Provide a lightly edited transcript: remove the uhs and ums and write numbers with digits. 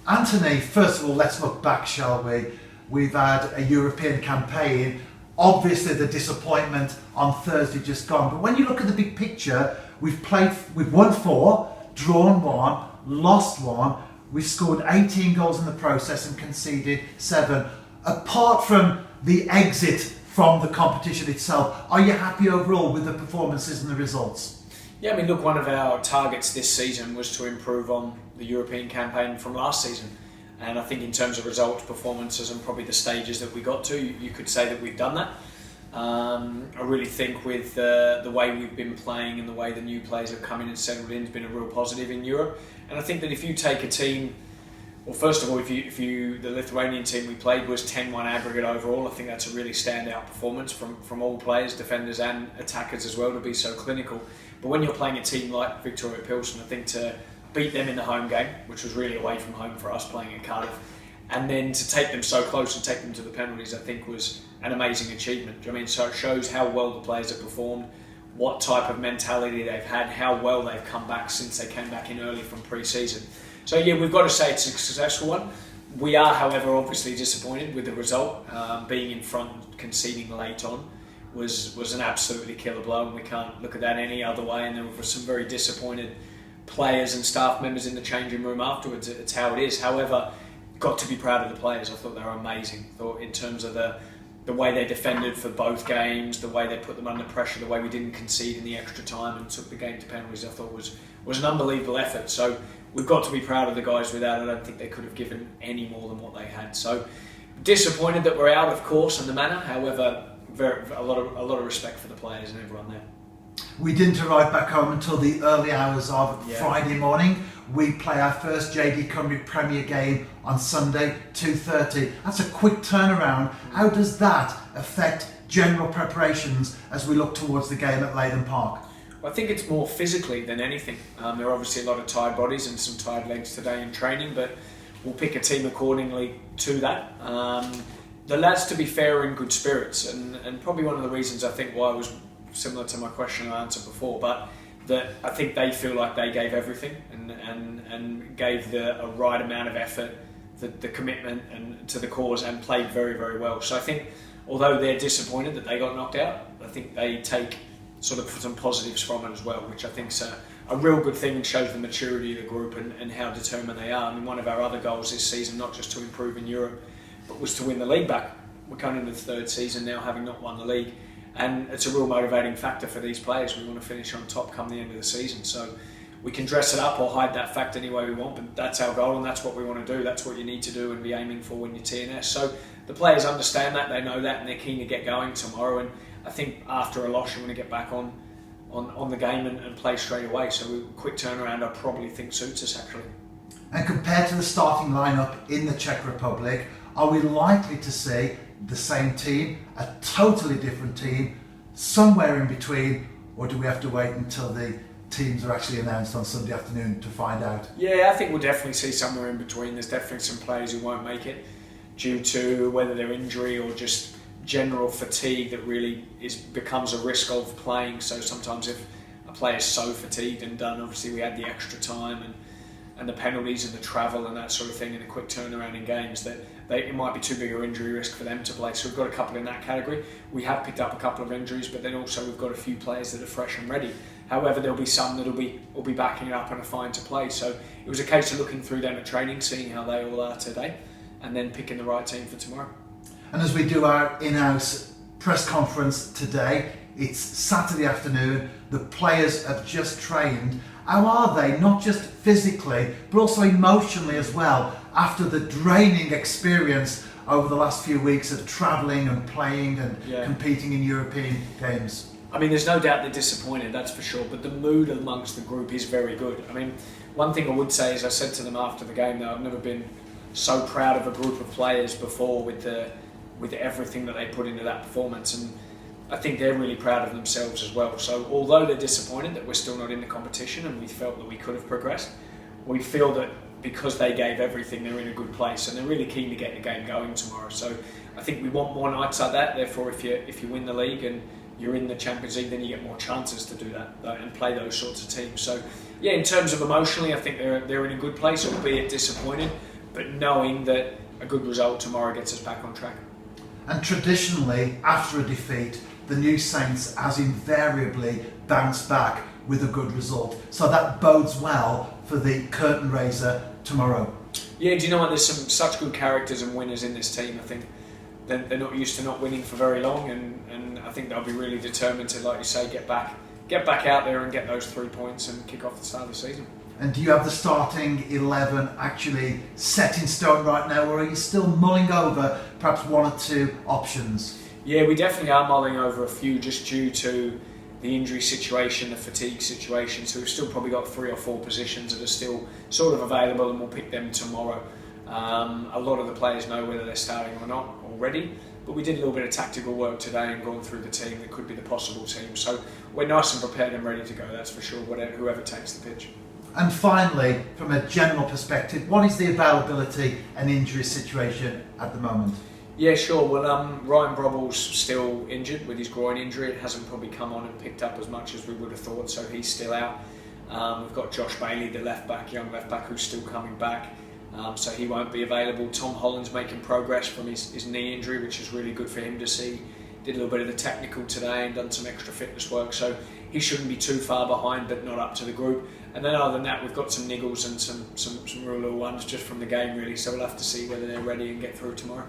Anthony, first of all, let's look back, shall we? We've had a European campaign. Obviously, the disappointment on Thursday just gone. But when you look at the big picture, we've won 4, drawn 1, lost 1. We've scored 18 goals in the process and conceded 7. Apart from the exit from the competition itself, are you happy overall with the performances and the results? Yeah, I mean, look, one of our targets this season was to improve on the European campaign from last season. And I think in terms of results, performances and probably the stages that we got to, you could say that we've done that. I really think with the way we've been playing and the way the new players have come in and settled in has been a real positive in Europe. And I think that if you take a team, well, first of all, if you the Lithuanian team we played was 10-1 aggregate overall, I think that's a really standout performance from all players, defenders and attackers as well, to be so clinical. But when you're playing a team like Victoria Pilsen, I think to beat them in the home game, which was really away from home for us playing at Cardiff, and then to take them so close and take them to the penalties, I think was an amazing achievement. Do you know what I mean? So it shows how well the players have performed, what type of mentality they've had, how well they've come back since they came back in early from pre-season. So yeah, we've got to say it's a successful one. We are, however, obviously disappointed with the result. Being in front, conceding late on, was an absolutely killer blow, and we can't look at that any other way. And there were some very disappointed players and staff members in the changing room afterwards. It's how it is. However, got to be proud of the players. I thought they were amazing. I thought in terms of the way they defended for both games, the way they put them under pressure, the way we didn't concede in the extra time and took the game to penalties, I thought was an unbelievable effort. So we've got to be proud of the guys with that. I don't think they could have given any more than what they had. So disappointed that we're out, of course, in the manner. However, a lot of respect for the players and everyone there. We didn't arrive back home until the early hours of Friday morning. We play our first JD Cymru Premier game on Sunday, 2:30. That's a quick turnaround. How does that affect general preparations as we look towards the game at Leighton Park? Well, I think it's more physically than anything. There are obviously a lot of tired bodies and some tired legs today in training, but we'll pick a team accordingly to that. The lads, to be fair, are in good spirits, and probably one of the reasons I think why I was similar to my question I answered before, but that I think they feel like they gave everything and gave a right amount of effort, the commitment and to the cause, and played very, very well. So I think although they're disappointed that they got knocked out, I think they take sort of some positives from it as well, which I think is a real good thing and shows the maturity of the group and how determined they are. I mean, one of our other goals this season, not just to improve in Europe, but was to win the league back. We're coming into the third season now, having not won the league. And it's a real motivating factor for these players. We want to finish on top come the end of the season. So we can dress it up or hide that fact any way we want, but that's our goal and that's what we want to do. That's what you need to do and be aiming for when you're TNS. So the players understand that, they know that, and they're keen to get going tomorrow. And I think after a loss, you want to get back on the game and play straight away. So a quick turnaround, I probably think suits us actually. And compared to the starting lineup in the Czech Republic, are we likely to see the same team, a totally different team, somewhere in between, or do we have to wait until the teams are actually announced on Sunday afternoon to find out? Yeah, I think we'll definitely see somewhere in between. There's definitely some players who won't make it due to whether they're injury or just general fatigue that really becomes a risk of playing. So sometimes if a player is so fatigued and done, obviously we had the extra time and the penalties and the travel and that sort of thing and a quick turnaround in games that it might be too big an injury risk for them to play. So we've got a couple in that category. We have picked up a couple of injuries, but then also we've got a few players that are fresh and ready. However, there'll be some that will be backing it up and are fine to play. So it was a case of looking through them at training, seeing how they all are today, and then picking the right team for tomorrow. And as we do our in-house press conference today, it's Saturday afternoon, the players have just trained. How are they, not just physically, but also emotionally as well, after the draining experience over the last few weeks of travelling and playing and competing in European games? I mean, there's no doubt they're disappointed, that's for sure, but the mood amongst the group is very good. I mean, one thing I would say is I said to them after the game, though, I've never been so proud of a group of players before with everything that they put into that performance, and I think they're really proud of themselves as well. So although they're disappointed that we're still not in the competition and we felt that we could have progressed, we feel that because they gave everything, they're in a good place and they're really keen to get the game going tomorrow. So I think we want more nights like that. Therefore, if you win the league and you're in the Champions League, then you get more chances to do that and play those sorts of teams. So yeah, in terms of emotionally, I think they're in a good place, albeit disappointed. but knowing that a good result tomorrow gets us back on track. And traditionally, after a defeat, the New Saints has invariably bounced back with a good result. So that bodes well for the curtain raiser tomorrow. Yeah, do you know what? There's such good characters and winners in this team. I think they're not used to not winning for very long, and I think they'll be really determined to, like you say, get back out there and get those 3 points and kick off the start of the season. And do you have the starting 11 actually set in stone right now, or are you still mulling over perhaps one or two options? Yeah, we definitely are mulling over a few just due to the injury situation, the fatigue situation. So we've still probably got 3 or 4 positions that are still sort of available, and we'll pick them tomorrow. A lot of the players know whether they're starting or not already, but we did a little bit of tactical work today and gone through the team that could be the possible team. So we're nice and prepared and ready to go, that's for sure, whoever takes the pitch. And finally, from a general perspective, what is the availability and injury situation at the moment? Yeah, sure. Well, Ryan Brobble's still injured with his groin injury. It hasn't probably come on and picked up as much as we would have thought, so he's still out. We've got Josh Bailey, the young left back, who's still coming back, so he won't be available. Tom Holland's making progress from his knee injury, which is really good for him to see. Did a little bit of the technical today and done some extra fitness work, so he shouldn't be too far behind, but not up to the group. And then other than that, we've got some niggles and some real little ones just from the game, really, so we'll have to see whether they're ready and get through tomorrow.